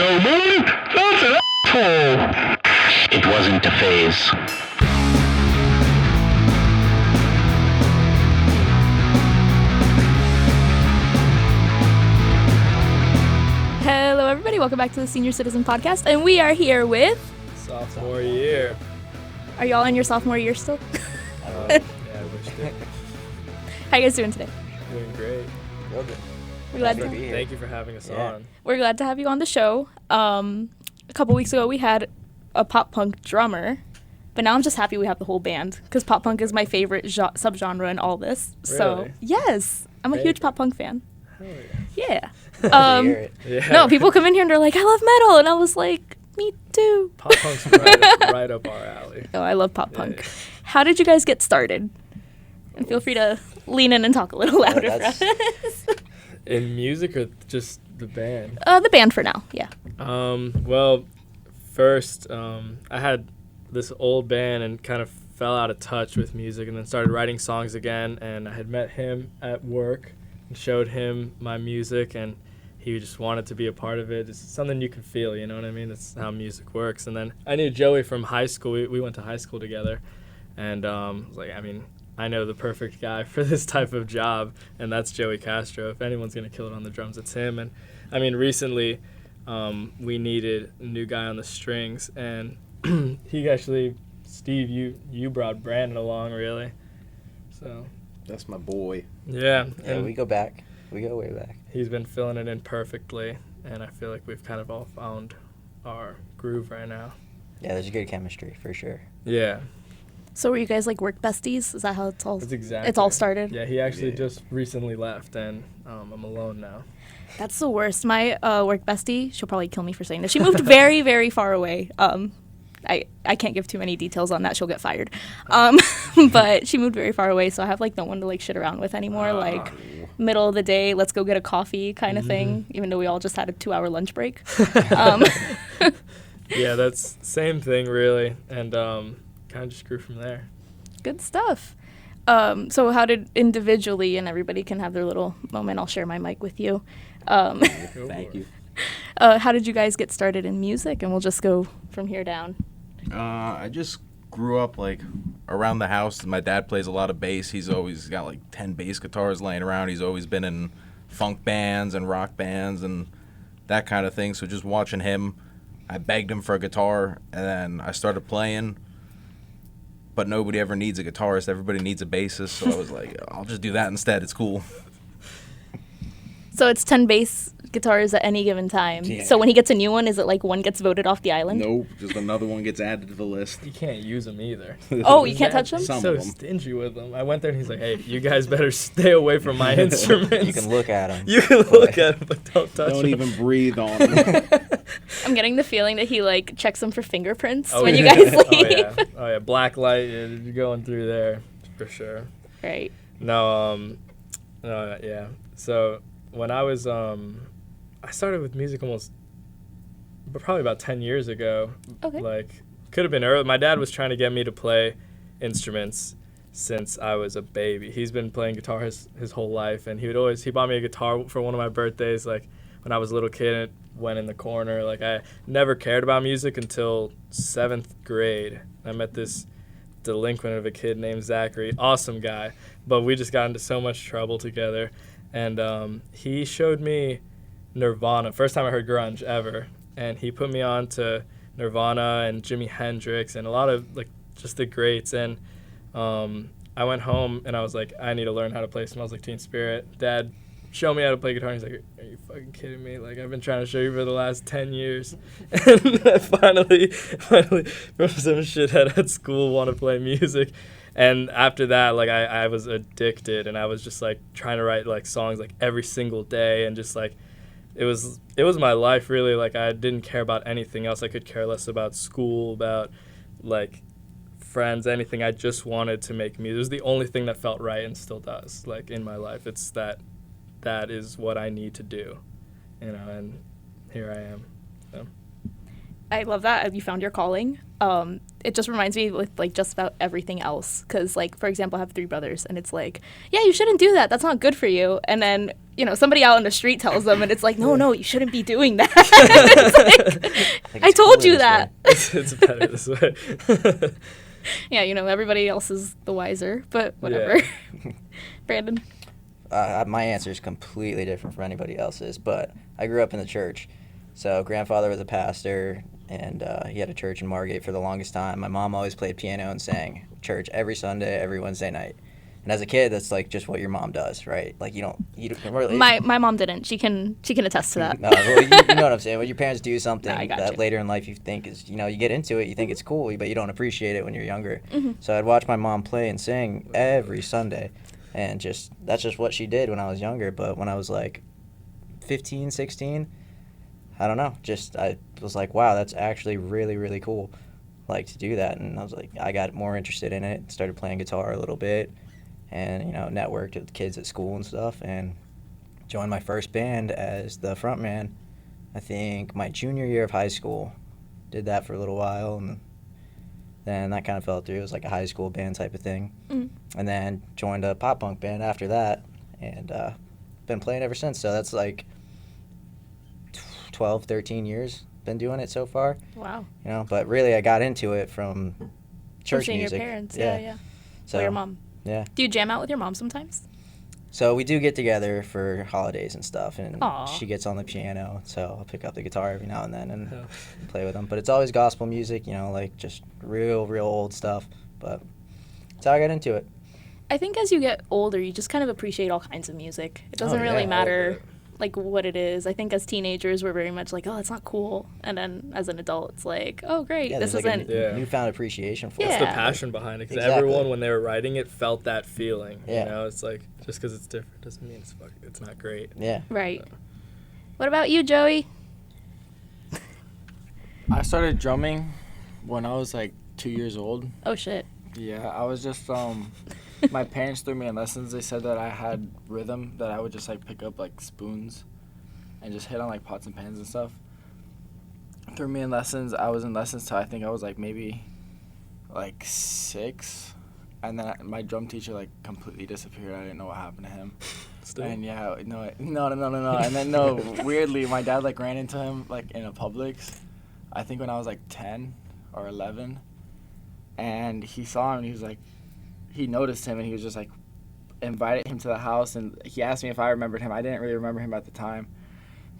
no money, that's an asshole. It wasn't a phase. Hello, everybody. Welcome back to the Senior Citizen Podcast, and we are here with... Sophomore year. Are y'all in your sophomore year still? Yeah, I wish they. How you guys doing today? Doing great. Real good. Thank you for having us on. We're glad to have you on the show. A couple weeks ago, we had a pop punk drummer, but now I'm just happy we have the whole band because pop punk is my favorite subgenre in all this. So Really? yes, I'm a huge pop punk fan. Hell Yeah. yeah. No, people come in here and they're like, I love metal, and I was like, me too. Pop punk's right up our alley. Oh, I love pop punk. Yeah. How did you guys get started? And feel free to lean in and talk a little louder for us. In music or just the band? The band for now, yeah. Well, first, I had this old band and kind of fell out of touch with music and then started writing songs again. And I had met him at work and showed him my music, and he just wanted to be a part of it. It's something you can feel, you know what I mean? That's how music works. And then I knew Joey from high school. We went to high school together. And I was like, I know the perfect guy for this type of job, and that's Joey Castro. If anyone's going to kill it on the drums, it's him. And recently we needed a new guy on the strings, and he actually, Steve, you brought Brandon along, really. So That's my boy. yeah. Yeah, and we go back. We go way back. he's been filling it in perfectly, and I feel like we've kind of all found our groove right now. Yeah, there's good chemistry for sure. Yeah. So were you guys like work besties? Is that how it's all? That's exactly. It's all started. Yeah, he actually just recently left, and I'm alone now. That's the worst. My work bestie, she'll probably kill me for saying this. She moved very, very far away. I can't give too many details on that. She'll get fired. But she moved very far away, so I have like no one to like shit around with anymore. Like middle of the day, let's go get a coffee kind of thing. Even though we all just had a 2-hour lunch break. Yeah, that's same thing really, and kind of just grew from there. Good stuff. So how did individually, and everybody can have their little moment, I'll share my mic with you. Thank you. How did you guys get started in music? And we'll just go from here down. I just grew up like around the house. My dad plays a lot of bass. He's always got like 10 bass guitars laying around. He's always been in funk bands and rock bands and that kind of thing. So just watching him, I begged him for a guitar, and then I started playing. But nobody ever needs a guitarist. Everybody needs a bassist. So I was like, I'll just do that instead. It's cool. So it's 10 bass guitars at any given time. Yeah. So when he gets a new one, is it like one gets voted off the island? Nope, just another one gets added to the list. You can't use them either. Oh, you can't touch them? He's Some so of 'em. stingy with them. I went there and he's like, "Hey, you guys better stay away from my instruments. You can look at them. You can look at them, but don't touch Don't them." even breathe on them. I'm getting the feeling that he like checks them for fingerprints Oh, when yeah. you guys leave. Oh yeah, black light. Yeah, you're going through there for sure. Right. No, yeah. So when I was I started with music probably about 10 years ago. Okay. Like, could have been early. My dad was trying to get me to play instruments since I was a baby. He's been playing guitar his whole life, and he bought me a guitar for one of my birthdays, like, when I was a little kid, and it went in the corner. Like, I never cared about music until 7th grade. I met this delinquent of a kid named Zachary. Awesome guy. But we just got into so much trouble together. And he showed me Nirvana. First time I heard grunge ever. And he put me on to Nirvana and Jimi Hendrix and a lot of, like, just the greats. And I went home and I was like, I need to learn how to play Smells Like Teen Spirit. Dad, show me how to play guitar. And he's like, are you fucking kidding me? Like, I've been trying to show you for the last 10 years. And I finally, from some shithead at school, want to play music. And after that, like, I was addicted, and I was just, like, trying to write, like, songs, like, every single day, and just, like, it was my life, really. Like, I didn't care about anything else. I could care less about school, about, like, friends, anything. I just wanted to make music. It was the only thing that felt right and still does, like, in my life. It's that is what I need to do, you know, and here I am. So. I love that. You found your calling. it just reminds me with like just about everything else. Because like, for example, I have 3 brothers, and it's like, yeah, you shouldn't do that. That's not good for you. And then, you know, somebody out on the street tells them, and it's like, no, you shouldn't be doing that. It's like, I told you that. It's better this way. Yeah, you know, everybody else is the wiser, but whatever. Yeah. Brandon. My answer is completely different from anybody else's, but I grew up in the church. So grandfather was a pastor, and he had a church in Margate for the longest time. My mom always played piano and sang church every Sunday, every Wednesday night. And as a kid, that's like just what your mom does, right? Like you don't really. My mom didn't. She can attest to that. No, well, you know what I'm saying. When your parents do something I that you. later in life you think is, you know, you get into it, you think it's cool, but you don't appreciate it when you're younger. Mm-hmm. So I'd watch my mom play and sing every Sunday, and that's just what she did when I was younger. But when I was like 15, 16, I don't know, I was like, wow, that's actually really, really cool, like to do that. And I was like, I got more interested in it, started playing guitar a little bit, and, you know, networked with kids at school and stuff, and joined my first band as the front man, I think my junior year of high school. Did that for a little while, and then that kind of fell through. It was like a high school band type of thing. And then joined a pop punk band after that, and been playing ever since. So that's like 12, 13 years been doing it so far. Wow. You know, but really I got into it from church seeing music. your parents, yeah. So Or your mom. Yeah. Do you jam out with your mom sometimes? So we do get together for holidays and stuff, and Aw. she gets on the piano, so I'll pick up the guitar every now and then and play with them. But it's always gospel music, you know, like just real old stuff. But that's how I got into it. I think as you get older, you just kind of appreciate all kinds of music. It doesn't really yeah. matter like what it is. I think as teenagers, we're very much like, oh, it's not cool. And then as an adult, it's like, oh, great, Yeah, this there's like isn't. Yeah. a newfound appreciation for It's it. the Yeah. passion behind it, because Exactly. everyone, when they were writing it, felt that feeling. Yeah. You know, it's like, just because it's different doesn't mean it's not great. Yeah. Right. What about you, Joey? I started drumming when I was like 2 years old. Oh, shit. Yeah, I was just my parents threw me in lessons. They said that I had rhythm, that I would just like pick up like spoons and just hit on like pots and pans and stuff. Threw me in lessons. I was in lessons till I think I was like maybe like 6, and then my drum teacher like completely disappeared. I didn't know what happened to him. Still. And yeah, no. And then weirdly, my dad like ran into him like in a Publix, I think when I was like 10 or 11, and he saw him and he was like, he noticed him and he was just like, invited him to the house, and he asked me if I remembered him. I didn't really remember him at the time,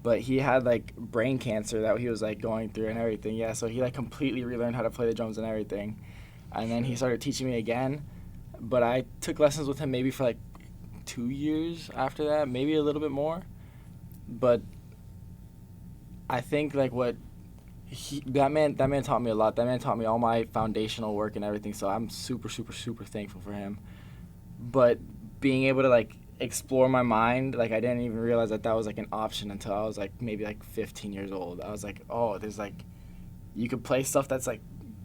but he had like brain cancer that he was like going through and everything. Yeah, so he like completely relearned how to play the drums and everything, and then he started teaching me again. But I took lessons with him maybe for like 2 years after that, maybe a little bit more. But I think like what that man taught me a lot. That man taught me all my foundational work and everything. So I'm super thankful for him. But being able to like explore my mind, like I didn't even realize that was like an option until I was like maybe like 15 years old. I was like, oh, there's like, you could play stuff that's like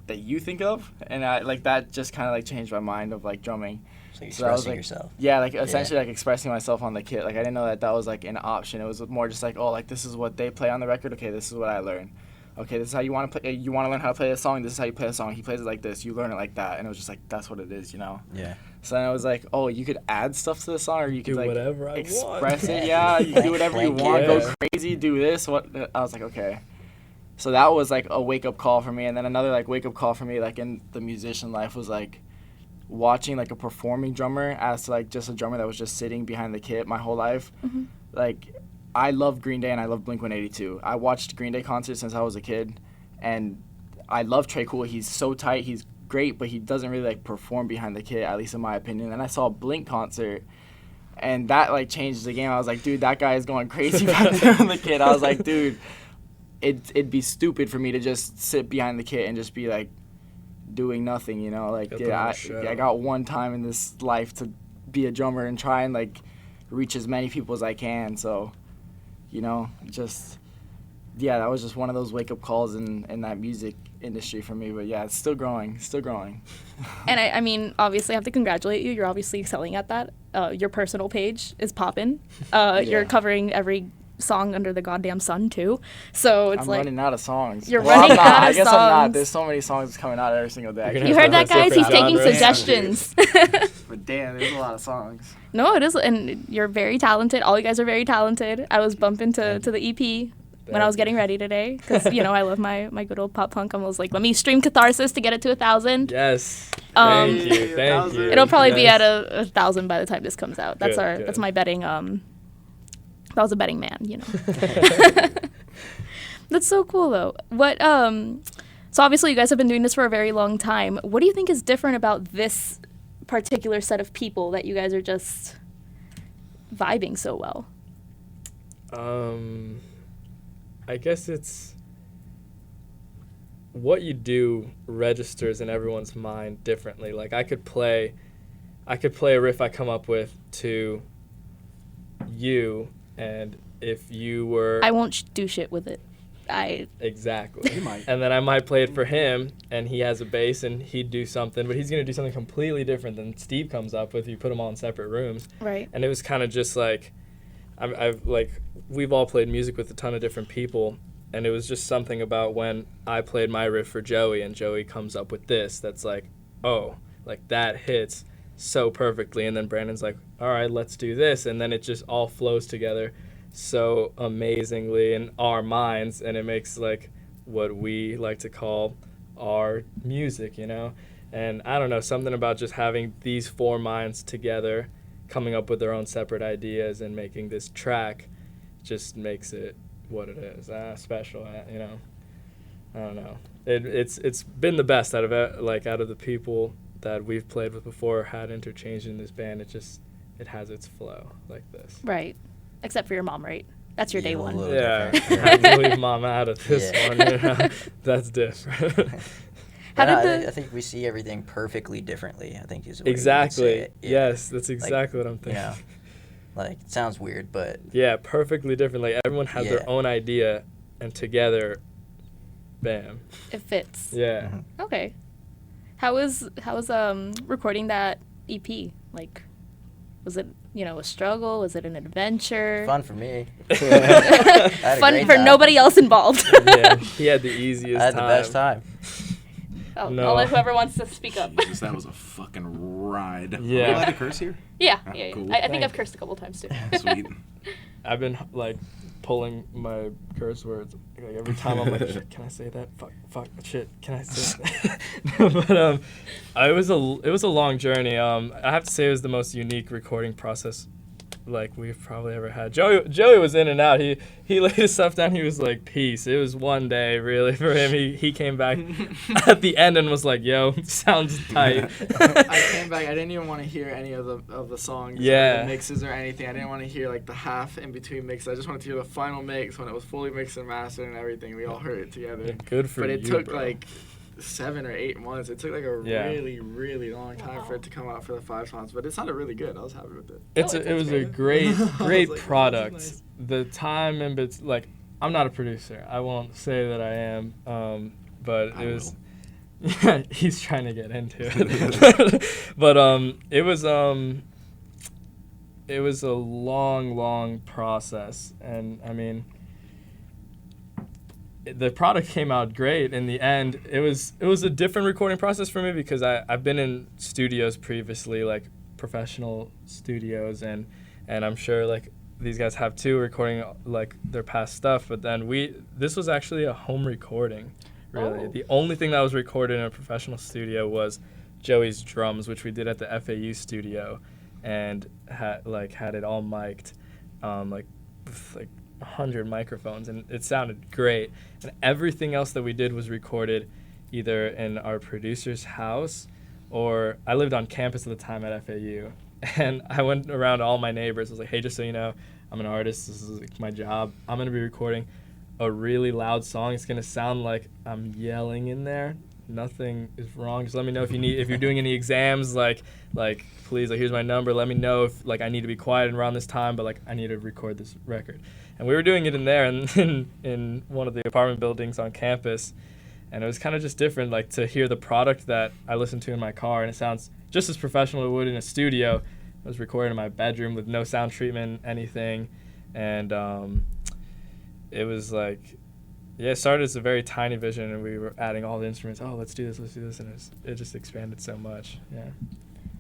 that you think of, and I like that just kind of like changed my mind of like drumming. So you're So I was, expressing like, yourself. Yeah, like essentially like expressing myself on the kit. Like I didn't know that was like an option. It was more just like, oh, like this is what they play on the record. Okay, this is what I learn. Okay, this is how you want to play. You want to learn how to play a song. This is how you play a song. He plays it like this. You learn it like that. And it was just like, that's what it is, you know? Yeah. So then I was like, oh, you could add stuff to the song, or you could Do like whatever I express want. it. Yeah, you do whatever you Blank want. canvas. Go crazy. Do this. What? I was like, okay. So that was like a wake up call for me. And then another like wake up call for me, like in the musician life, was like watching like a performing drummer as to like just a drummer that was just sitting behind the kit my whole life. Like I love Green Day and I love Blink-182. I watched Green Day concerts since I was a kid, and I love Trey Cool. He's so tight. He's great, but he doesn't really like perform behind the kit, at least in my opinion. And I saw a Blink concert, and that like changed the game. I was like, dude, that guy is going crazy back there on the kit. I was like, dude, it'd be stupid for me to just sit behind the kit and just be like doing nothing, you know? Like, Go dude, put on a I show. got one time in this life to be a drummer and try and like reach as many people as I can. So, you know, just yeah, that was just one of those wake up calls in that music industry for me. But yeah, it's still growing. And I mean, obviously, I have to congratulate you. You're obviously excelling at that. Your personal page is poppin'. You're covering every song under the goddamn sun too. So it's I'm like running out of songs. You're Well, running I'm not. out I of guess I'm not. songs. There's so many songs coming out every single day. You're gonna you have heard that, to have guys? He's different taking genres. suggestions. But damn, there's a lot of songs. No, it is, and you're very talented. All you guys are very talented. I was bumping to the EP when I was getting ready today because I love my good old pop punk. I was like, let me stream Catharsis to get it to 1,000. Yes. Um, Thank you. Thank you. It'll probably be Yes. at 1,000 by the time this comes out. That's Good, good. that's my betting. That was a betting man, That's so cool though. What so obviously you guys have been doing this for a very long time. What do you think is different about this particular set of people that you guys are just vibing so well? I guess it's what you do registers in everyone's mind differently. Like I could play a riff I come up with to you, and if you were I won't do shit with it. exactly, You might. and then I might play it for him, and he has a bass, and he'd do something, but he's gonna do something completely different than Steve comes up with. You put them all in separate rooms, Right. and it was kind of just like I've like we've all played music with a ton of different people, and it was just something about when I played my riff for Joey and Joey comes up with this that's like, oh, like that hits so perfectly, and then Brandon's like, all right, let's do this, and then it just all flows together so amazingly in our minds, and it makes like what we like to call our music, and I don't know, something about just having these four minds together coming up with their own separate ideas and making this track just makes it what it is, special. I don't know. It's been the best out of the people that we've played with before, had interchanged in this band. It has its flow like this. Right. Except for your mom, right? That's your day Yeah, a one. little Yeah, different. I have to leave mom out of this Yeah. one. That's different. How No, did I think we see everything perfectly differently. I think is the way we would say Exactly. it. Yeah. Yes, that's exactly what I'm thinking. Like it sounds weird, but Yeah, perfectly different. Like everyone has Yeah. their own idea, and together, bam. it fits? Yeah. Mhm. Okay. How was recording that EP? Like, was it a struggle? Was it an adventure? fun for me. I had a Fun great for time. nobody else involved. Yeah, he had the easiest I had the time. best time. Oh, No. I'll let whoever wants to speak up. Jesus, that was a fucking ride. Yeah. Are we allowed to curse here? Yeah, Ah, yeah. cool. I think I've cursed a couple times too. Sweet. I've been like pulling my curse words. Like every time I'm like, shit, can I say that? Fuck, shit, can I say that? But it was a long journey. I have to say it was the most unique recording process like we've probably ever had. Joey was in and out. He laid his stuff down. He was like, peace. It was one day really for him. He came back at the end and was like, yo, sounds tight. I came back. I didn't even want to hear any of the songs, Yeah. or the mixes or anything. I didn't want to hear like the half in between mixes. I just wanted to hear the final mix when it was fully mixed and mastered and everything. We all heard it together. Good for But you, it took bro. like 7 or 8 months. It took like a Yeah. really, really long time for it to come out for the 5 songs. But it sounded really good. I was happy with it. It was a great I was great like, product. this is The time and bits, like I'm not a producer. I won't say that I am, but I it was. will. Yeah, he's trying to get into it. But it was a long process, and I mean, the product came out great in the end. It was a different recording process for me because I've been in studios previously, like professional studios, and I'm sure like these guys have too, recording like their past stuff. But then this was actually a home recording, really. Oh. The only thing that was recorded in a professional studio was Joey's drums, which we did at the FAU studio, and had it all mic'd, with 100 microphones, and it sounded great. And everything else that we did was recorded either in our producer's house, or I lived on campus at the time at FAU, and I went around to all my neighbors. I was like, hey, just so you know, I'm an artist. This is like my job. I'm going to be recording a really loud song. It's going to sound like I'm yelling in there. Nothing is wrong. Just let me know if you're doing any exams, like please, like here's my number. Let me know if like I need to be quiet around this time, but like I need to record this record. And we were doing it in there, and in one of the apartment buildings on campus, and it was kind of just different, like to hear the product that I listened to in my car, and it sounds just as professional as it would in a studio. I was recording in my bedroom with no sound treatment, anything, and it was like, yeah, it started as a very tiny vision, and we were adding all the instruments. Oh, let's do this, and it just expanded so much. Yeah.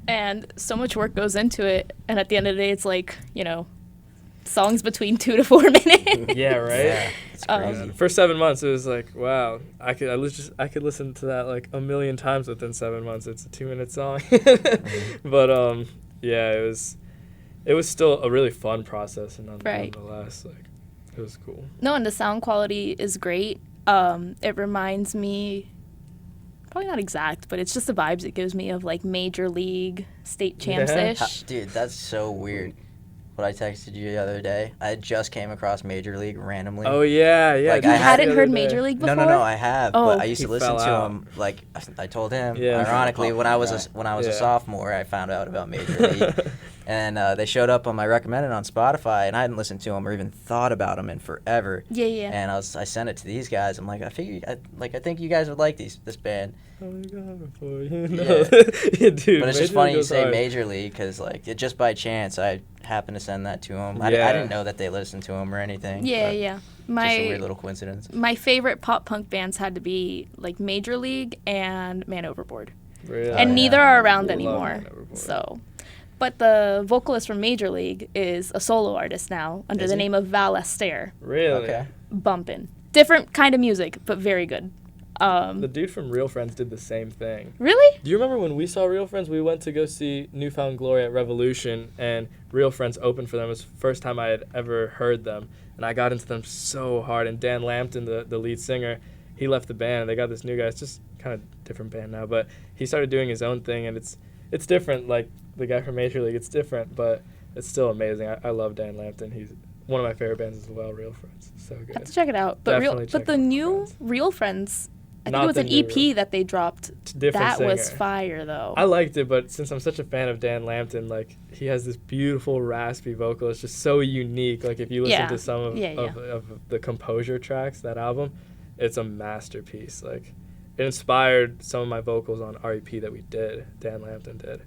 And so much work goes into it, and at the end of the day, it's like, you know, songs between 2 to 4 minutes. Yeah, right. Yeah, it's crazy. For 7 months, it was like, wow, I could listen to that like a million times within 7 months. It's a 2-minute song, but yeah, it was still a really fun process, and nonetheless, like, it was cool. No, and the sound quality is great. It reminds me, probably not exact, but it's just the vibes it gives me of like Major League, state champs-ish. Dude, that's so weird. What I texted you the other day, I just came across Major League randomly. Oh yeah. Like, You I hadn't the heard other day. Major League before? No, I have, but I used He to listen fell to out. him. Like I told him, Yeah. ironically, when I was Yeah. a sophomore, I found out about Major League, and they showed up on my recommended on Spotify, and I hadn't listened to them or even thought about them in forever. Yeah. And I sent it to these guys. I'm like, I think you guys would like this band. Oh my God, Yeah. dude. But it's just Major funny League you goes say hard. Major League because like just by chance I happened to send that to them. I Yeah. didn't know that they listened to him or anything. Yeah, but yeah. Just a weird My little coincidence. my favorite pop punk bands had to be like Major League and Man Overboard. Really? And yeah. neither are around Love anymore. Man Overboard. So, but the vocalist from Major League is a solo artist now under Is the he? name of Valastair. Really? Okay. Bumpin'. Different kind of music, but very good. The dude from Real Friends did the same thing. Really? Do you remember when we saw Real Friends? We went to go see Newfound Glory at Revolution, and Real Friends opened for them. It was the first time I had ever heard them, and I got into them so hard. And Dan Lampton, the lead singer, he left the band, and they got this new guy. It's just kind of different band now, but he started doing his own thing, and it's different. Like the guy from Major League, it's different, but it's still amazing. I love Dan Lampton. He's one of my favorite bands as well. Real Friends, so I have good. to check it out. But Definitely check the out Real new Friends. Real Friends, I think Not it was the an new EP that they dropped. Different That was singer. fire though. I liked it, but since I'm such a fan of Dan Lampton, like he has this beautiful raspy vocal. It's just so unique. Like if you listen Yeah. to some of, Yeah, yeah. of the Composure tracks, that album, it's a masterpiece. Like it inspired some of my vocals on REP that we did. Dan Lampton did.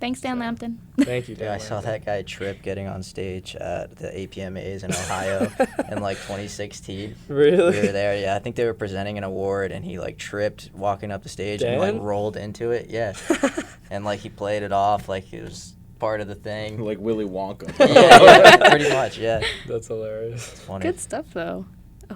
Thanks, Dan So, Lampton. Thank you, Dan. Yeah, I saw Lampton. that guy Trip getting on stage at the APMAs in Ohio in like 2016. Really? We were there, yeah. I think they were presenting an award, and he like tripped walking up the stage and like Dan? rolled into it. Yeah, and like he played it off like it was part of the thing. Like Willy Wonka. yeah, pretty much. Yeah, That's hilarious. it's funny. Good stuff though.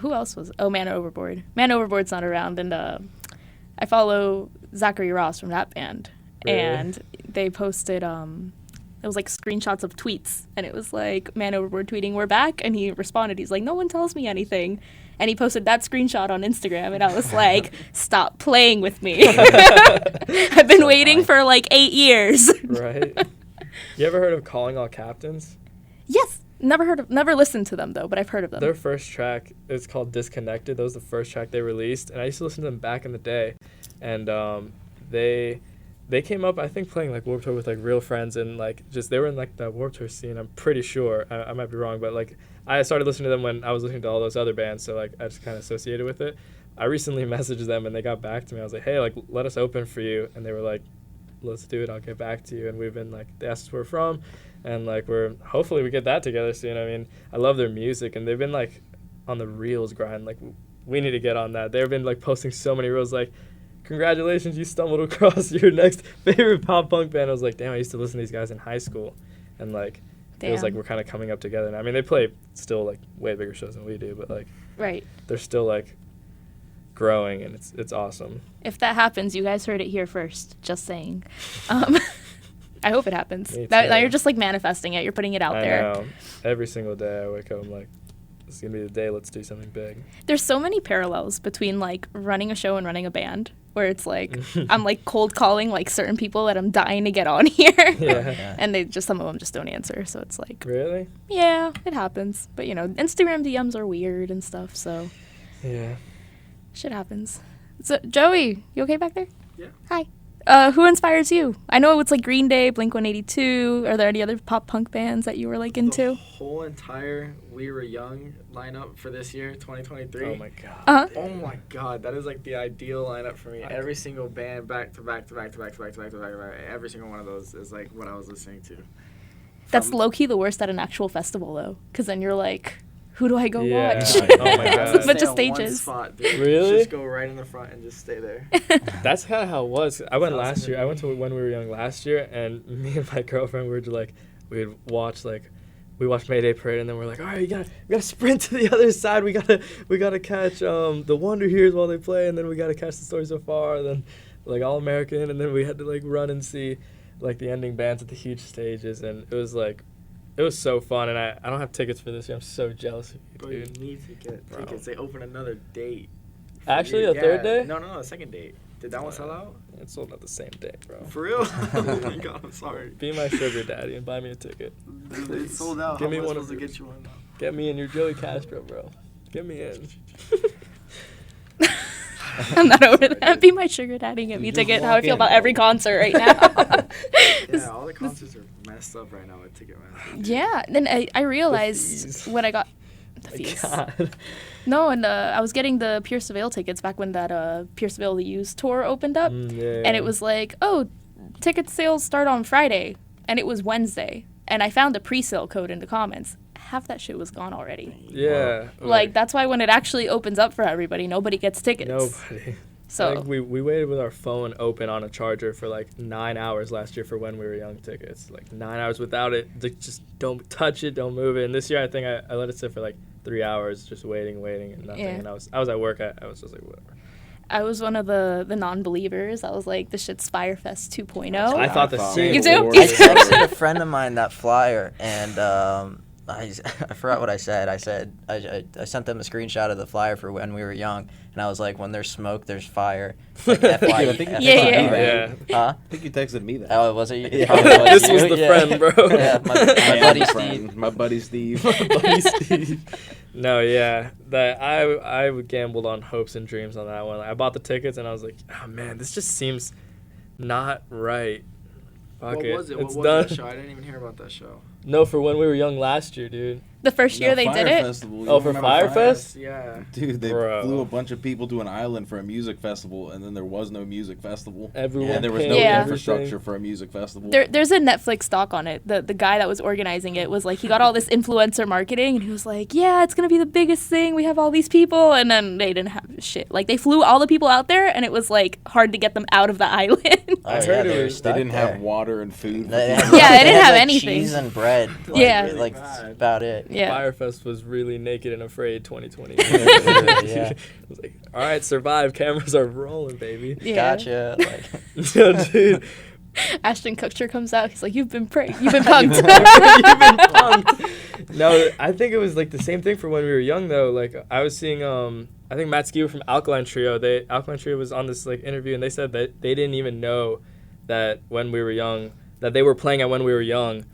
Who else was? Oh, Man Overboard. Man Overboard's not around, and I follow Zachary Ross from that band, Really? and they posted it was like screenshots of tweets, and it was like Man Overboard tweeting "We're back," and he responded. He's like, "No one tells me anything," and he posted that screenshot on Instagram, and I was like, "Stop playing with me! I've been So waiting funny. for like 8 years." Right. You ever heard of Calling All Captains? Yes, never listened to them though, but I've heard of them. Their first track is called Disconnected. That was the first track they released, and I used to listen to them back in the day. And they came up, I think, playing like Warped Tour with like Real Friends, and like just they were in like the Warped Tour scene. I'm pretty sure. I might be wrong, but like I started listening to them when I was listening to all those other bands, so like I just kind of associated with it. I recently messaged them, and they got back to me. I was like, hey, like let us open for you, and they were like, let's do it. I'll get back to you. And we've been like, they asked us where we're from, and like hopefully we get that together soon. I mean, I love their music, and they've been like on the reels grind. Like we need to get on that. They've been like posting so many reels like, congratulations, you stumbled across your next favorite pop punk band. I was like, damn, I used to listen to these guys in high school, and like it was like Damn. we're kind of coming up together now. I mean, they play still like way bigger shows than we do, but like Right. they're still like growing, and it's awesome. If that happens, you guys heard it here first. Just saying. I hope it happens. Me Now too. you're just like manifesting it. You're putting it out I there. know. Every single day I wake up, I'm like, this is gonna be the day. Let's do something big. There's so many parallels between like running a show and running a band, where it's like I'm like cold calling like certain people that I'm dying to get on here, Yeah. and some of them just don't answer. So it's like, Really? yeah, it happens. But you know, Instagram DMs are weird and stuff, so Yeah. shit happens. So Joey, you okay back there? Yeah. Hi. Who inspires you? I know it's like Green Day, Blink-182. Are there any other pop punk bands that you were like The into? whole entire We Were Young lineup for this year, 2023. Oh my god. Oh my god, that is like the ideal lineup for me. Every single band back to back to back to back to back to back to back to back. Every single one of those is like what I was listening to. That's From- low-key the worst at an actual festival, though, because then you're like, who do I go Yeah. watch? Oh my God. Bunch of Stay on one stages. spot, dude. Really? Just go right in the front and just stay there. That's kind of how it was. I went Sounds last year. I went to When We Were Young last year, and me and my girlfriend we were just like, we'd watch like, we watched Mayday Parade, and then we're like, all right, we gotta sprint to the other side. We gotta catch the Wonder Years while they play, and then we gotta catch the Story So Far, and then like All American, and then we had to like run and see like the ending bands at the huge stages, and it was so fun. And I don't have tickets for this year. I'm so jealous of you, But you dude. need to get Bro. tickets. They open another date. Actually, a third day? No, the second date. Did that one sell out? It sold out the same day, bro. For real? Oh my god, I'm sorry. Be my sugar daddy and buy me a ticket. It's sold out. Give How me am I one of supposed to yours. get you one now? Get me in your Joey Castro, bro. Get me in. I'm not over that. Be my sugar daddy, get me a ticket. How I feel about every concert right now. Yeah, all the concerts are messed up right now with Ticketmaster. Yeah, then I realized fees. when I got the My fees. God. No, and I was getting the Pierce the Veil tickets back when that Pierce the Veil The Used tour opened up. Yeah. And it was like, oh, ticket sales start on Friday. And it was Wednesday. And I found a pre-sale code in the comments. Half that shit was gone already. Yeah. Like, that's why when it actually opens up for everybody, nobody gets tickets. Nobody. So, Like we waited with our phone open on a charger for like 9 hours last year for When We Were Young tickets. Like 9 hours without it. Like, just don't touch it, don't move it. And this year I think I let it sit for like 3 hours just waiting and nothing. Yeah. And I was at work. I was just like, whatever. I was one of the non-believers. I was like, this shit's Firefest 2.0. I thought the same. You do? I texted a friend of mine that flyer, and I forgot what I said. I said I sent them a screenshot of the flyer for When We Were Young, and I was like, when there's smoke, there's fire. Like FYE. I think you Yeah, texted yeah. me that. Yeah. Huh? I think you texted me that. Oh, was it? Yeah. Probably This you. was the Yeah. friend, bro. Yeah, my buddy Steve. My buddy Steve. Buddy Steve. No, yeah, that I gambled on hopes and dreams on that one. I bought the tickets and I was like, oh man, this just seems not right. Fuck What it. was it? It's What done. was that show? I didn't even hear about that show. No, for When We Were Young last year, dude. The first year they did it. Oh, for Firefest? Yeah. Dude, they Bro. flew a bunch of people to an island for a music festival, and then there was no music festival. Everyone And there was paid no Yeah. infrastructure everything. for a music festival. There's a Netflix doc on it. The guy that was organizing it was like, he got all this influencer marketing, and he was like, yeah, it's going to be the biggest thing. We have all these people. And then they didn't have shit. Like, they flew all the people out there, and it was, like, hard to get them out of the island. Oh, I yeah, heard it they were was- stuck They didn't there. have water and food. They had- Yeah, they didn't had, have like, anything. cheese and bread. Like, Yeah. like that's about it. Yeah. Firefest was really Naked and Afraid 2020. Yeah. I was like, all right, survive. Cameras are rolling, baby. Yeah. Gotcha. Like, Yo, dude. Ashton Kutcher comes out. He's like, you've been pranked. You've been punked. You've been punked. No, I think it was like the same thing for When We Were Young though. Like I was seeing I think Matt Skewer from Alkaline Trio. Alkaline Trio was on this like interview and they said that they didn't even know that When We Were Young, that they were playing at When We Were Young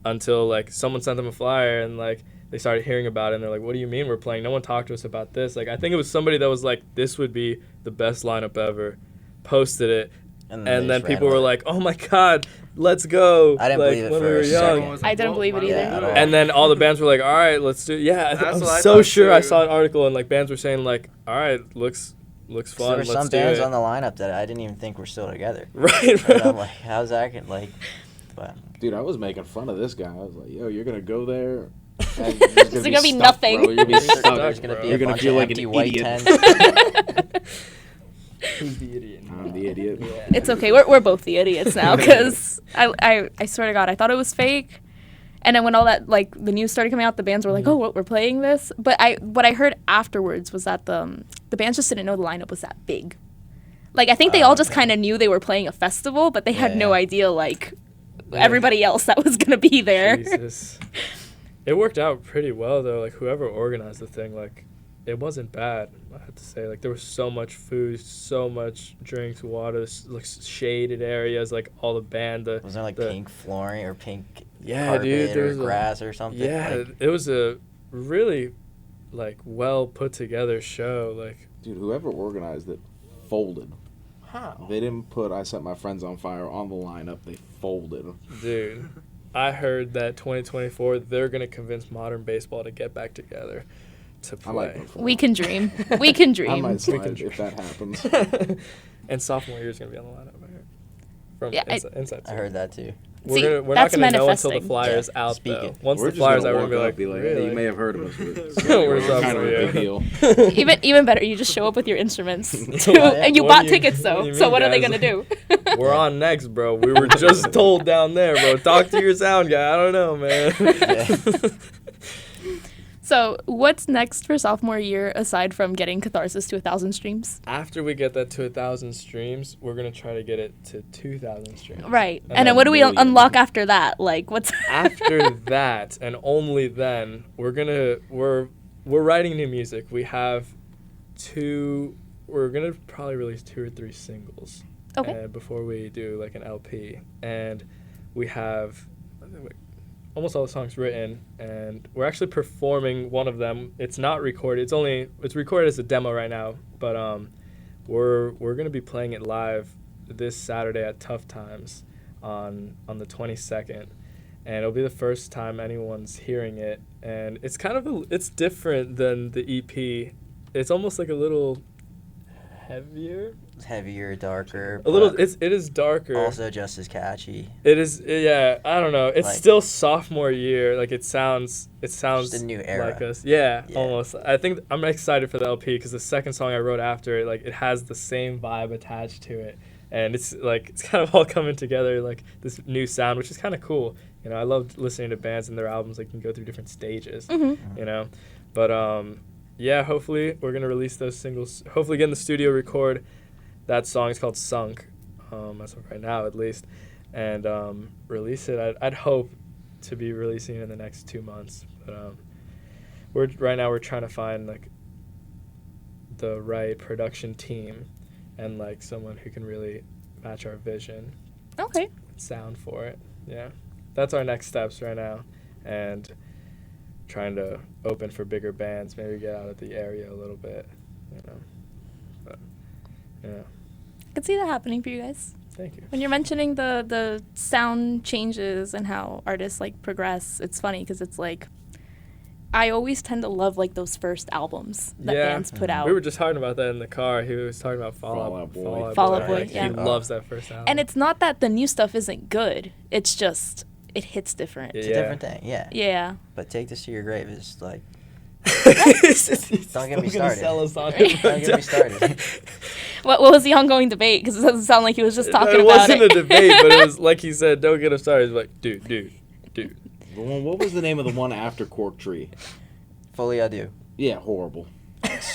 until like someone sent them a flyer and like they started hearing about it and they're like, what do you mean we're playing? No one talked to us about this. Like I think it was somebody that was like, this would be the best lineup ever, posted it, and they then just people ran were with like, oh my god, let's go. I didn't like, believe it when for we were a young. second. I didn't believe it either. Yeah, at all. And then all the bands were like, all right, let's do yeah. That's I'm what I so thought sure I too. saw an article and like bands were saying like, all right, looks there fun. were Let's some do bands it. on the lineup that I didn't even think were still together. Right, And I'm bro. like, how's that gonna, like, but Dude, I was making fun of this guy. I was like, yo, you're going to go there. There's gonna be nothing. Bro. You're going to be stuck. there's gonna be You're a gonna bunch feel of like empty an white idiot. tents. Who's the idiot? I'm the idiot. It's okay. We're both the idiots now because I swear to God, I thought it was fake. And then when all that, like, the news started coming out, the bands were like, oh, what, we're playing this? But what I heard afterwards was that the bands just didn't know the lineup was that big. Like, I think they all just kind of knew they were playing a festival, but they had no Yeah. idea, like, everybody else that was going to be there. Jesus. It worked out pretty well though. Like whoever organized the thing, like it wasn't bad. I have to say, like there was so much food, so much drinks, water, like shaded areas, like all the band. Was there, like, pink flooring or pink Yeah, carpet dude. There or was grass or something? Yeah, Like, it was a really like well put together show. Like Dude, whoever organized it folded. how? They didn't put I Set My Friends on Fire on the lineup. They folded. Dude, I heard that 2024 they're gonna convince modern baseball to get back together to I might play. vote for We that. can dream. We can I dream. might slide can if that happens. And sophomore year is gonna be on the lineup. I heard. From Yeah, Inside. I heard that too. See, We're not that's gonna know until the manifesting. flyers Yeah, out speak though. it. Once We're the just flyers gonna out, we're gonna walk be up, like, hey, really? you may have heard of us. We're We're kind of a big deal. Even better, you just show up with your instruments. Yeah. And you What bought do you- tickets what do though. you So mean, what are they guys? gonna do? We're on next, bro. We were just told down there, bro. Talk to your sound guy. I don't know, man. So what's next for sophomore year aside from getting Catharsis to 1,000 streams? After we get that to 1,000 streams, we're gonna try to get it to 2,000 streams. Right. And And then then what do we million. unlock after that? Like what's After that, and only then, we're writing new music. We have we're gonna probably release 2 or 3 singles. Okay. Before we do like an LP, and we have almost all the songs written, and we're actually performing one of them. It's not recorded. It's recorded as a demo right now, but we're gonna be playing it live this Saturday at Tough Times on the 22nd, and it'll be the first time anyone's hearing it. And it's kind of it's different than the EP. It's almost like a little heavier. Heavier, darker. A little. but It is darker. Also just as catchy. It is, yeah. I don't know. It's Like- still sophomore year. Like it sounds Just a new era. like us. Yeah, Yeah. almost. I think I'm excited for the LP because the second song I wrote after it, like it has the same vibe attached to it, and it's like it's kind of all coming together, like this new sound, which is kind of cool. You know, I love listening to bands and their albums. Like can go through different stages. Mm-hmm. You know, but yeah. Hopefully we're gonna release those singles. Hopefully get in the studio, record. That song is called Sunk, as of right now at least, and release it. I'd hope to be releasing it in the next 2 months, but we're trying to find like the right production team and like someone who can really match our vision, Okay. sound for it. Yeah, that's our next steps right now, and trying to open for bigger bands, maybe get out of the area a little bit, you know. But yeah. I could see that happening for you guys. Thank you. When you're mentioning the sound changes and how artists like progress, it's funny because it's like I always tend to love like those first albums that Yeah. bands put out. We were just talking about that in the car. He was talking about Fall Fall Out Out Boy. Fall Out Boy, Like, yeah. He loves that first album. And it's not that the new stuff isn't good. It's just it hits different. It's Yeah. a different thing, yeah. Yeah. But Take This to Your Grave is like, Don't Don't get me started. Sell us on Don't it. don't get me started. What was the ongoing debate? Because it doesn't sound like he was just talking It about wasn't it. a debate, but it was like he said, "Don't get him started." He's like, dude. The one, what was the name of the one after Cork Tree? Fully Adieu. Yeah, horrible.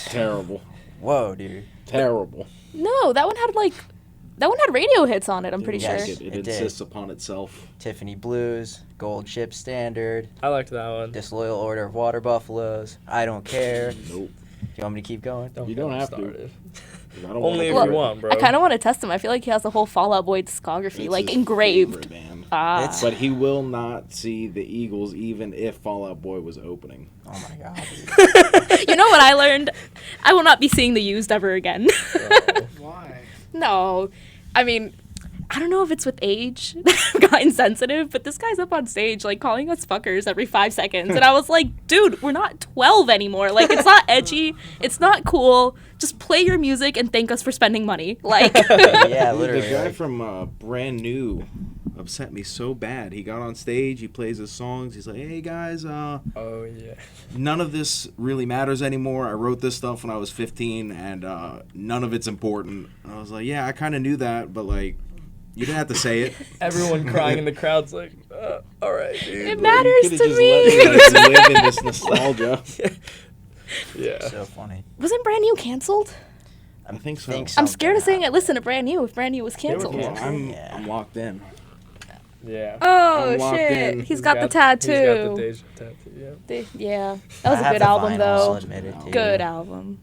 Terrible. Whoa, dude. Terrible. No, that one had radio hits on it. I'm pretty Yes. sure. It It did. insists upon itself. Tiffany Blues, Gold Ship Standard, I liked that one. Disloyal Order of Water Buffaloes, I Don't Care. Nope. Do you want me to keep going? You get don't him have to. started. I don't Only if wanna you do it. want, bro. I kind of want to test him. I feel like he has the whole Fall Out Boy discography, It's like his engraved. favorite band. Ah. But he will not see the Eagles even if Fall Out Boy was opening. Oh my god, dude. You know what I learned? I will not be seeing the Used ever again. Why? No. I mean, I don't know if it's with age that I've gotten sensitive, but this guy's up on stage, like, calling us fuckers every 5 seconds. And I was like, dude, we're not 12 anymore. Like, it's not edgy. It's not cool. Just play your music and thank us for spending money. Like, Yeah, The literally. guy like, from Brand New upset me so bad. He got on stage, he plays his songs. He's like, "Hey guys, Oh yeah. none of this really matters anymore. I wrote this stuff when I was 15, and none of it's important." And I was like, "Yeah, I kind of knew that, but like, you didn't have to say it." Everyone crying in the crowd's like, all right, dude. it matters You could've to just me. let us live in this nostalgia. Yeah. so funny. Wasn't Brand New canceled? I think so. I'm scared of saying I happened. listen to Brand New if Brand New was were canceled. canceled. I'm locked in. Yeah. Oh, I'm locked shit. in. He's got the He's got the tattoo. Deja tattoo, yeah. Yeah. That was I a have good the album, vinyl, though. so I'll admit it, too. Good album.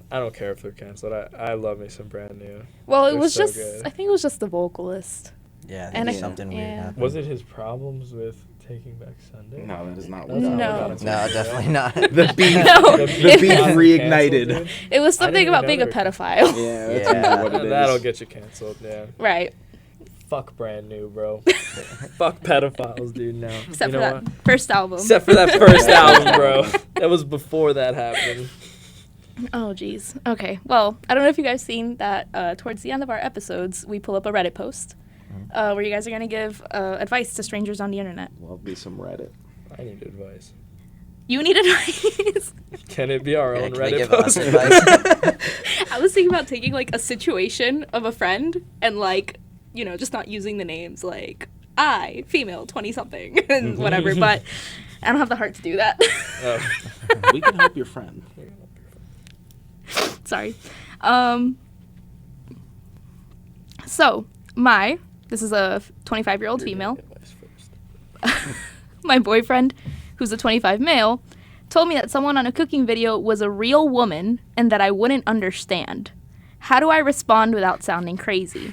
I don't care if they're canceled. I love me some Brand New. Well, it They're was so just, good. I think it was just the vocalist. Yeah, And there's I- something weird yeah. happened. Was it his problems with Taking Back Sunday? No, that is not That's what No. not what No, it's definitely not. The beef. No. The The beef got reignited. canceled, dude. It was I something didn't about even being know a they were Yeah, pedophile. that's Yeah. what it is. That'll get you canceled, yeah. Right. Fuck Brand New, bro. Fuck pedophiles, dude, now. Except you for know that what? first album. Except for that first album, bro. That was before that happened. Oh, geez. Okay. Well, I don't know if you guys seen that towards the end of our episodes, we pull up a Reddit post. where you guys are going to give advice to strangers on the internet. Love me some Reddit. I need advice. You need advice. Can it be our Yeah, own can they Reddit give us post? advice? I was thinking about taking like a situation of a friend and like, just not using the names like I, female, 20 something and whatever, but I don't have the heart to do that. Oh. We can help your friend. Sorry. So, this is a 25-year-old female. My boyfriend, who's a 25 male, told me that someone on a cooking video was a real woman and that I wouldn't understand. How do I respond without sounding crazy?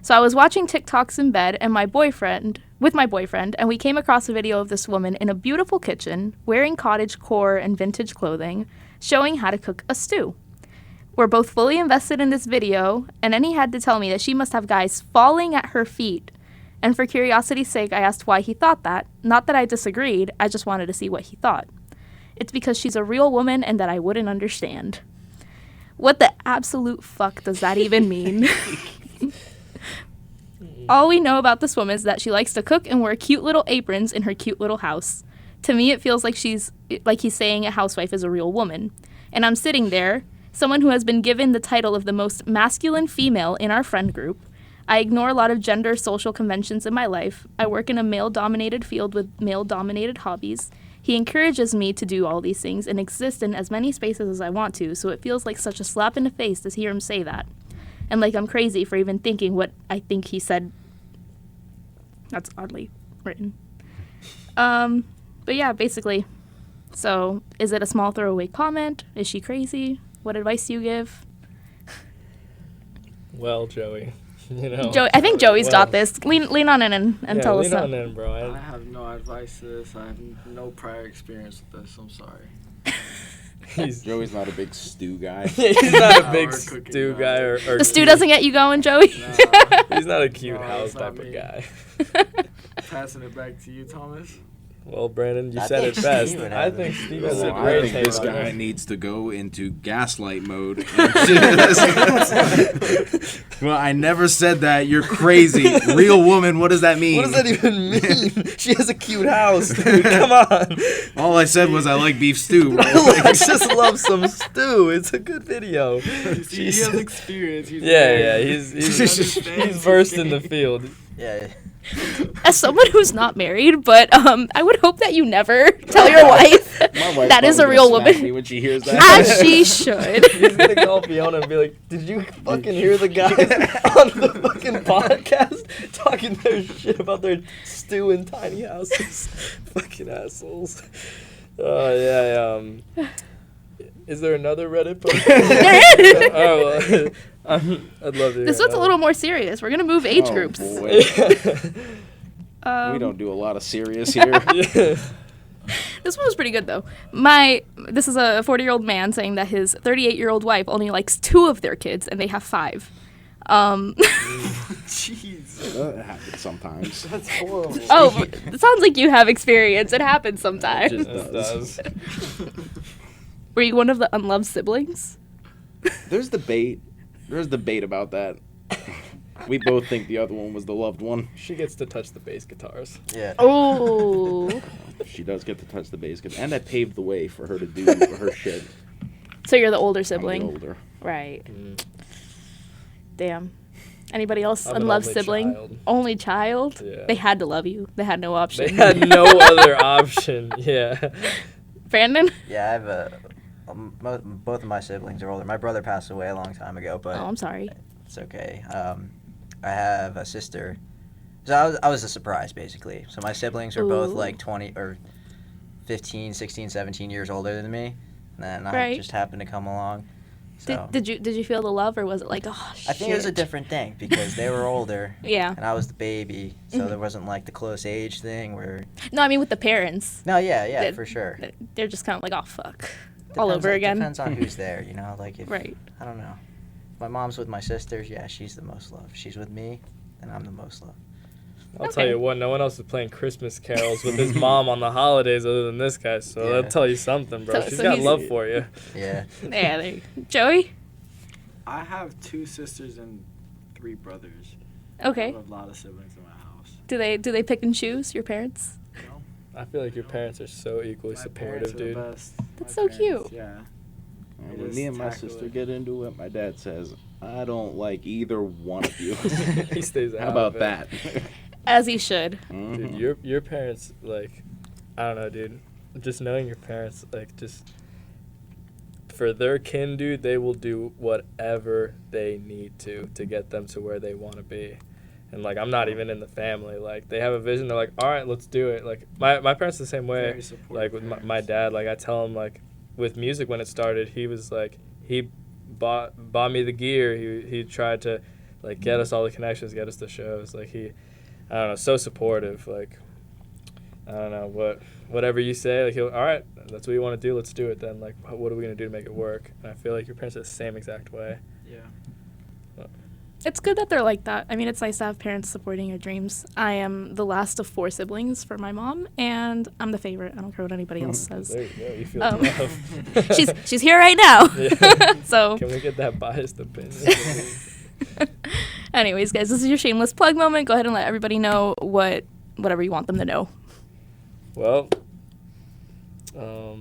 So I was watching TikToks in bed with my boyfriend, and we came across a video of this woman in a beautiful kitchen, wearing cottage core and vintage clothing, showing how to cook a stew. We're both fully invested in this video, and then he had to tell me that she must have guys falling at her feet. And for curiosity's sake, I asked why he thought that. Not that I disagreed, I just wanted to see what he thought. It's because she's a real woman and that I wouldn't understand. What the absolute fuck does that even mean? All we know about this woman is that she likes to cook and wear cute little aprons in her cute little house. To me, it feels like he's saying a housewife is a real woman. And I'm sitting there, someone who has been given the title of the most masculine female in our friend group. I ignore a lot of gender social conventions in my life. I work in a male-dominated field with male-dominated hobbies. He encourages me to do all these things and exist in as many spaces as I want to, so it feels like such a slap in the face to hear him say that. And like I'm crazy for even thinking what I think he said. That's oddly written. But yeah, basically. So, is it a small throwaway comment? Is she crazy? What advice do you give? Well, Joey, I think Joey's got this. Lean on in and tell us lean on something. in, bro. I have no advice to this. I have no prior experience with this. I'm sorry. Joey's not a big stew guy. He's not a big Or cooking stew guy. guy or The stew doesn't get you going, Joey? Nah, He's not a cute No, house it's not type of me. guy. passing it back to you, Thomas. Well, Brandon, you I said think it best. Steve would I have think it. Steve has Oh, a I great think taste. this on guy it. needs to go into gaslight mode. And well, I never said that. You're crazy. Real woman, what does that mean? What does that even mean? She has a cute house, dude. Come on. All I said was I like beef stew. Bro. Alex just loves some stew. It's a good video. He has experience. He's Yeah, he's versed in the field. Yeah. As someone who's not married, but I would hope that you never tell your wife My wife that is probably a real gonna smack woman. me when she hears that. As she should. He's gonna call Fiona and be like, "Did you fucking hear the guys on the fucking podcast talking their shit about their stew in tiny houses? Fucking assholes." Is there another Reddit post? There is. Oh, well, I'd love to hear This one's a that. little more serious. We're gonna move age Oh, groups. boy. Um, We don't do a lot of serious here. Yeah. This one was pretty good though. This is a 40-year-old man saying that his 38-year-old wife only likes 2 of their kids and they have 5. Jeez. That happens sometimes. That's horrible. Oh, it sounds like you have experience. It happens sometimes. Just It does. does. Were you one of the unloved siblings? There's debate. There's debate about that. We both think the other one was the loved one. She gets to touch the bass guitars. Yeah. Oh. She does get to touch the bass, and I paved the way for her to do her shit. So you're the older I'm the sibling. older. Right. Damn. Anybody else I'm an unloved only sibling? child. Only child? Yeah. They had to love you. They had no They option. had no other option. Yeah. Brandon? Yeah, I have both of my siblings are older. My brother passed away a long time ago, but Oh, I'm sorry. it's okay. I have a sister. So I was a surprise, basically. So my siblings are both Ooh. like 20 or 15, 16, 17 years older than me. And then I Right. just happened to come along. So Did you feel the love or was it like, oh, shit? I think it was a different thing because they were older Yeah. and I was the baby. So there wasn't like the close age thing where. No, I mean with the parents. No, yeah, That- for sure. They're just kind of like, oh, fuck. All Depends over on- again. Depends on who's there, like if. Right. I don't know. My mom's with my sisters. Yeah, she's the most loved. She's with me, and I'm the most loved. I'll tell Okay. you what, no one else is playing Christmas carols with his mom on the holidays other than this guy, so Yeah. that'll tell you something, bro. So- She's so got he's- love for you. Yeah. Yeah, there you go. Joey? I have 2 sisters and 3 brothers. I Okay. have a lot of siblings in my house. Do they pick and choose, your parents? No, I feel like your parents are so equally my supportive, parents are the dude. best. That's My so parents, cute. Yeah. And They when just me and my tackle sister it. get into it, my dad says, "I don't like either one of you." He stays out How of about it. that? As he should. Dude, Mhm. your parents, like, I don't know, dude. Just knowing your parents, like, just for their kin, dude, they will do whatever they need to get them to where they want to be. And, like, I'm not even in the family. Like, they have a vision. They're like, all right, let's do it. Like, my parents are the same way. Very supportive Like, with my parents. dad, like, I tell him, like, with music when it started, he was, like, he bought me the gear. He tried to, like, get us all the connections, get us the shows. Like, I don't know, so supportive. Like, I don't know, whatever you say, like, all right, that's what you want to do, let's do it then. Like, what are we going to do to make it work? And I feel like your parents are the same exact way. Yeah. It's good that they're like that. I mean, it's nice to have parents supporting your dreams. I am the last of 4 siblings for my mom, and I'm the favorite. I don't care what anybody else says. There you go, you feel Um, love. she's here right now. Yeah. So, Can we get that biased opinion? anyways, guys, this is your shameless plug moment. Go ahead and let everybody know whatever you want them to know. Well,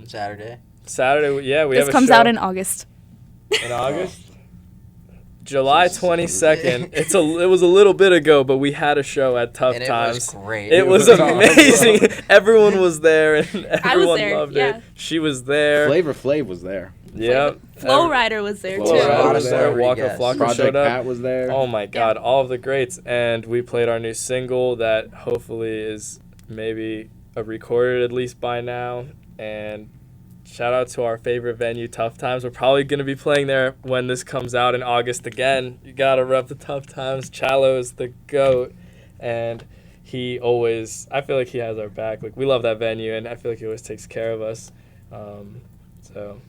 Saturday. Saturday, yeah, we have This a comes show out in August. in August. July 22nd. It was a little bit ago, but we had a show at Tough And it Times. was great. It was amazing. Everyone was there, and everyone there, loved yeah. it. She was there. Flavor Flav was there. Yeah. Flow Rider was there, Flo too. Rida Rider was was there. there. Waka Yes. Flocka Project showed up. Pat was there. Oh my God, all of the greats, and we played our new single that hopefully is maybe recorded at least by now. And shout out to our favorite venue, Tough Times. We're probably gonna be playing there when this comes out in August again. You gotta rep the Tough Times. Chalo is the GOAT, and I feel like he has our back. Like, we love that venue, and I feel like he always takes care of us. So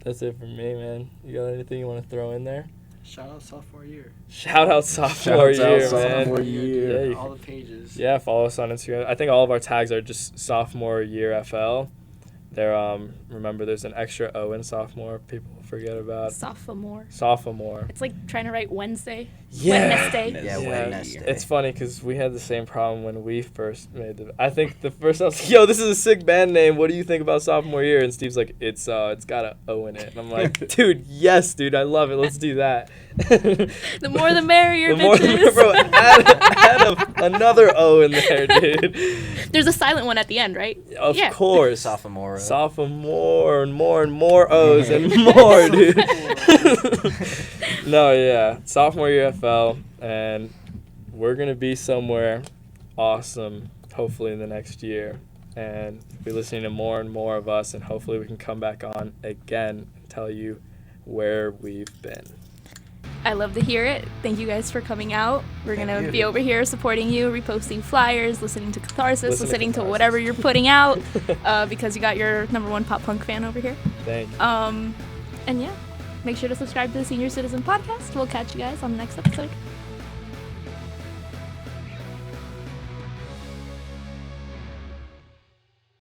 that's it for me, man. You got anything you want to throw in there? Shout out Sophomore Year. Shout out Sophomore Shouts out Year, Sophomore man. Year. Yeah, you All the pages. Yeah, follow us on Instagram. I think all of our tags are just Sophomore Year FL. There, remember, there's an extra O in sophomore. People forget about Sophomore. sophomore. It's like trying to write Wednesday. Yeah. Wednesday. Yeah, Wednesday. It's funny because we had the same problem when we first made I think the first I was like, yo, this is a sick band name. What do you think about Sophomore Year? And Steve's like, it's got an O in it. And I'm like, dude, yes, dude, I love it. Let's do that. The more the merrier, The more, bitches. bro, add another O in there, dude. There's a silent one at the end, right? Of Yeah. course. Sophomore. Sophomore and more O's and more, dude. No, yeah. Sophomore Year FL, and we're going to be somewhere awesome, hopefully in the next year, and be listening to more and more of us, and hopefully we can come back on again and tell you where we've been. I love to hear it. Thank you guys for coming out. We're going to be over here supporting you, reposting flyers, listening to Catharsis, listening to whatever you're putting out, because you got your #1 pop punk fan over here. Thank you. And yeah, make sure to subscribe to the Senior Citizen Podcast. We'll catch you guys on the next episode.